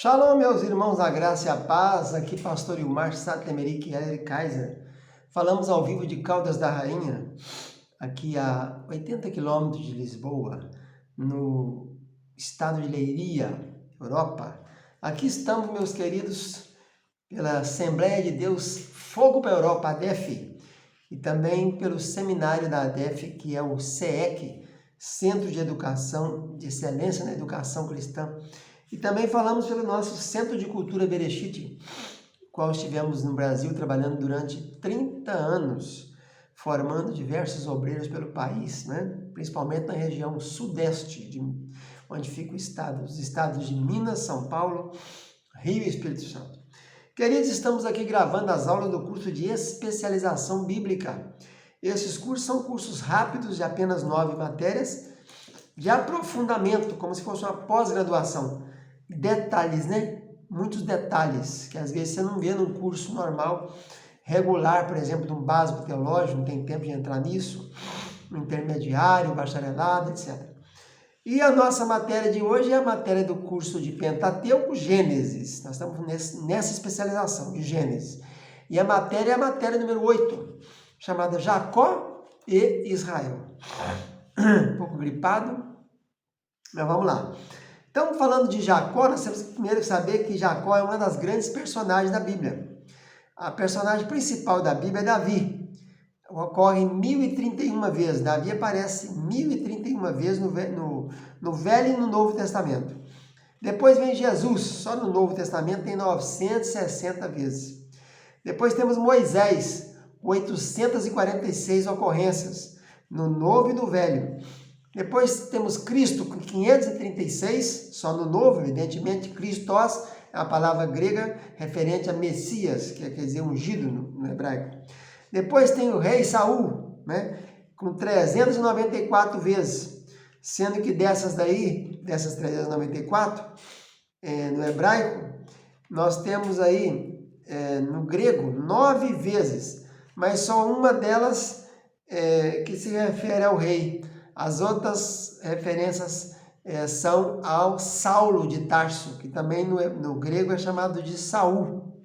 Shalom, meus irmãos, a graça e a paz. Aqui, pastor Ilmar Satemeric e Kaiser. Falamos ao vivo de Caldas da Rainha, aqui a 80 quilômetros de Lisboa, no estado de Leiria, Europa. Aqui estamos, meus queridos, pela Assembleia de Deus Fogo para a Europa, ADEF, e também pelo seminário da ADEF, que é o CEEC, Centro de Educação de Excelência na Educação Cristã. E também falamos pelo nosso Centro de Cultura Bereshit, qual estivemos no Brasil trabalhando durante 30 anos, formando diversos obreiros pelo país, principalmente na região sudeste, onde fica os estados de Minas, São Paulo, Rio e Espírito Santo. Queridos, estamos aqui gravando as aulas do curso de especialização bíblica. Esses cursos são cursos rápidos de apenas 9 matérias, de aprofundamento, como se fosse uma pós-graduação. Detalhes, muitos detalhes, que às vezes você não vê num curso normal, regular, por exemplo, de um básico teológico, não tem tempo de entrar nisso, no intermediário, bacharelado, etc. E a nossa matéria de hoje é a matéria do curso de Pentateuco, Gênesis. Nós estamos nessa especialização de Gênesis. E a matéria é a matéria número 8, chamada Jacó e Israel. Um pouco gripado, mas vamos lá. Então, falando de Jacó, nós temos que primeiro saber que Jacó é uma das grandes personagens da Bíblia. A personagem principal da Bíblia é Davi. Ocorre 1031 vezes. Davi aparece 1031 vezes no Velho e no Novo Testamento. Depois vem Jesus, só no Novo Testamento tem 960 vezes. Depois temos Moisés, 846 ocorrências, no Novo e no Velho. Depois temos Cristo, com 536, só no Novo, evidentemente. Christos é a palavra grega referente a Messias, que quer dizer ungido no hebraico. Depois tem o rei Saul, com 394 vezes, sendo que dessas 394, no hebraico, nós temos aí, no grego, 9 vezes, mas só uma delas que se refere ao rei. As outras referências são ao Saulo de Tarso, que também no grego é chamado de Saul.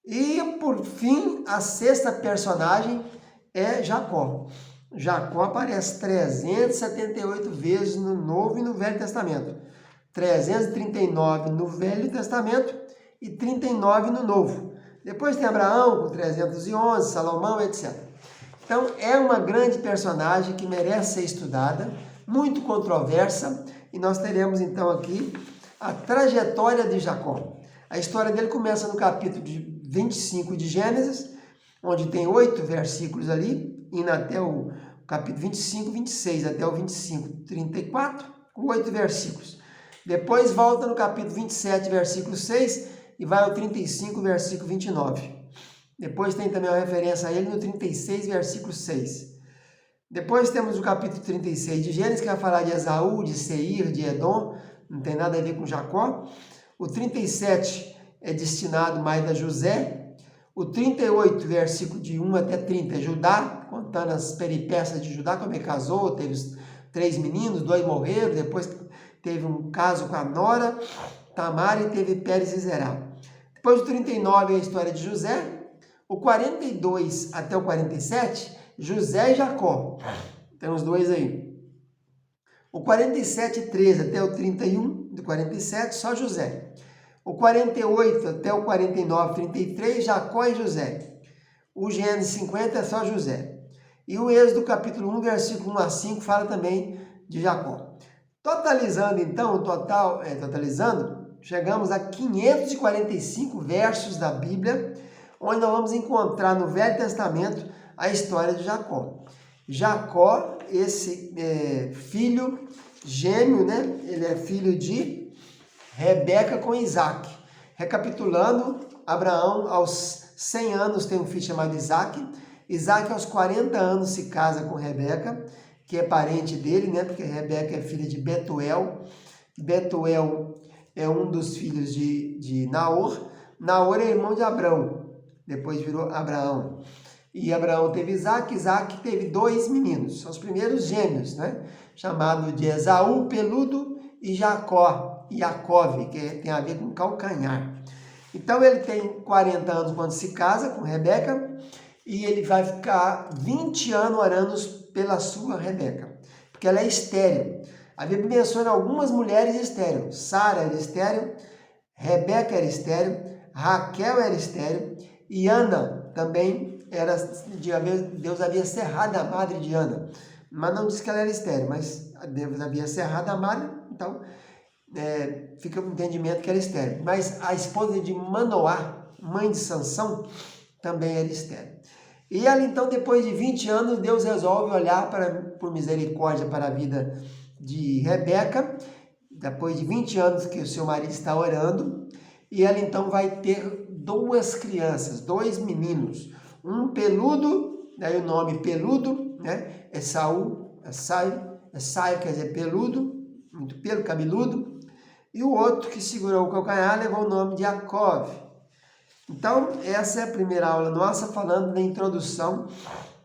E, por fim, a sexta personagem é Jacó. Jacó aparece 378 vezes no Novo e no Velho Testamento. 339 no Velho Testamento e 39 no Novo. Depois tem Abraão com 311, Salomão, etc. Então, é uma grande personagem que merece ser estudada, muito controversa, e nós teremos então aqui a trajetória de Jacó. A história dele começa no capítulo 25 de Gênesis, onde tem 8 versículos ali, indo até o capítulo 25, 26, até o 25, 34, com 8 versículos. Depois volta no capítulo 27, versículo 6, e vai ao 35, versículo 29. Depois tem também uma referência a ele no 36, versículo 6. Depois temos o capítulo 36 de Gênesis, que vai falar de Esaú, de Seir, de Edom, não tem nada a ver com Jacó. O 37 é destinado mais a José. O 38, versículo de 1 até 30, é Judá, contando as peripécias de Judá, como ele casou, teve 3 meninos, 2 morreram, depois teve um caso com a nora, Tamar, e teve Pérez e Zerá. Depois o 39 é a história de José. O 42 até o 47, José e Jacó. Tem os dois aí. O 47, 13 até o 31, do 47, só José. O 48 até o 49, 33, Jacó e José. O Gênesis 50 é só José. E o Êxodo, capítulo 1, versículo 1 a 5, fala também de Jacó. Totalizando, então, chegamos a 545 versos da Bíblia, onde nós vamos encontrar no Velho Testamento a história de Jacó. Jacó, esse filho gêmeo, ele é filho de Rebeca com Isaac. Recapitulando, Abraão aos 100 anos tem um filho chamado Isaac. Isaac aos 40 anos se casa com Rebeca, que é parente dele, porque Rebeca é filha de Betuel. Betuel é um dos filhos de Naor. Naor é irmão de Abrão. Depois virou Abraão. E Abraão teve Isaac, Isaac teve 2 meninos, são os primeiros gêmeos, chamados de Esaú, peludo, e Jacó, Yaakov, que tem a ver com calcanhar. Então ele tem 40 anos quando se casa com Rebeca e ele vai ficar 20 anos orando pela sua Rebeca, porque ela é estéril. A Bíblia menciona algumas mulheres estéreis. Sara era estéril, Rebeca era estéril, Raquel era estéril e Ana também era, Deus havia cerrado a madre de Ana, mas não diz que ela era estéril, mas Deus havia cerrado a madre, então fica o entendimento que era estéril. Mas a esposa de Manoá, mãe de Sansão, também era estéril. E ela então, depois de 20 anos, Deus resolve olhar por misericórdia para a vida de Rebeca, depois de 20 anos que o seu marido está orando, e ela então vai ter duas crianças, dois meninos, um peludo, daí o nome peludo, né? É Saul, Sai quer dizer peludo, muito pelo, cabeludo, e o outro que segurou o calcanhar levou o nome de Yaakov. Então, essa é a primeira aula nossa, falando da introdução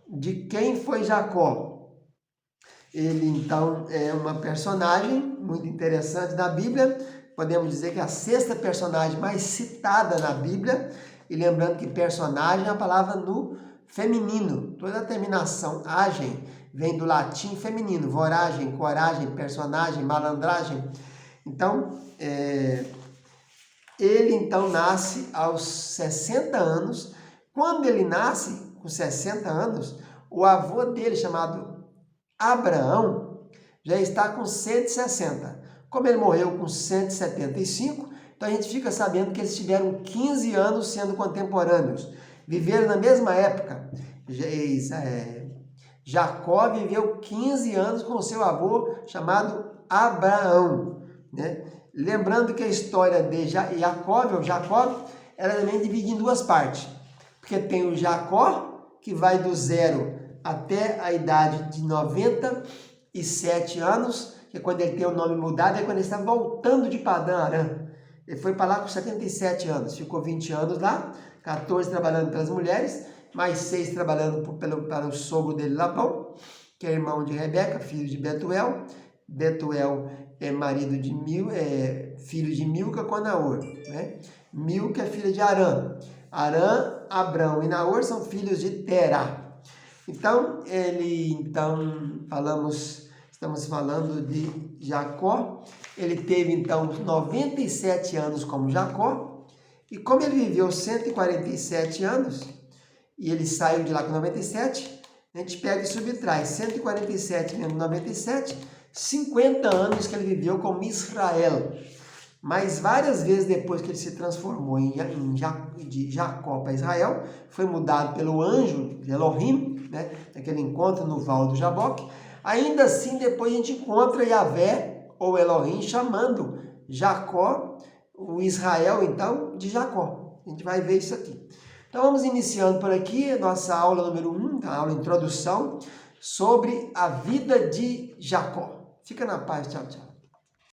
de quem foi Jacó. Ele, então, é uma personagem muito interessante da Bíblia, podemos dizer que é a sexta personagem mais citada na Bíblia, e lembrando que personagem é a palavra no feminino, toda a terminação agem vem do latim feminino, voragem, coragem, personagem, malandragem. Então, ele então nasce aos 60 anos. Quando ele nasce, com 60 anos, o avô dele, chamado Abraão, já está com 160. Como ele morreu com 175, então a gente fica sabendo que eles tiveram 15 anos sendo contemporâneos. Viveram na mesma época. Jacó viveu 15 anos com seu avô, chamado Abraão, né? Lembrando que a história de Jacó, ela também é dividida em duas partes. Porque tem o Jacó, que vai do 0 até a idade de 97 anos, que é quando ele tem o nome mudado, é quando ele está voltando de Padã Arã. Ele foi para lá com 77 anos, ficou 20 anos lá, 14 trabalhando pelas mulheres, mais 6 trabalhando para o sogro dele, Labão, que é irmão de Rebeca, filho de Betuel. Betuel é marido de filho de Milca com Naor, né? Milca é filha de Arã. Arã, Abrão e Naor são filhos de Terá. Então, estamos falando de Jacó. Ele teve então 97 anos como Jacó, e como ele viveu 147 anos, e ele saiu de lá com 97, a gente pega e subtrai 147 menos 97, 50 anos que ele viveu como Israel. Mas várias vezes depois que ele se transformou de Jacó para Israel, foi mudado pelo anjo de Elohim, né? Naquele encontro no Val do Jaboque. Ainda assim, depois a gente encontra Yahvé ou Elohim chamando Jacó, o Israel então, de Jacó. A gente vai ver isso aqui. Então vamos iniciando por aqui a nossa aula número 1, a aula introdução, sobre a vida de Jacó. Fica na paz, tchau, tchau.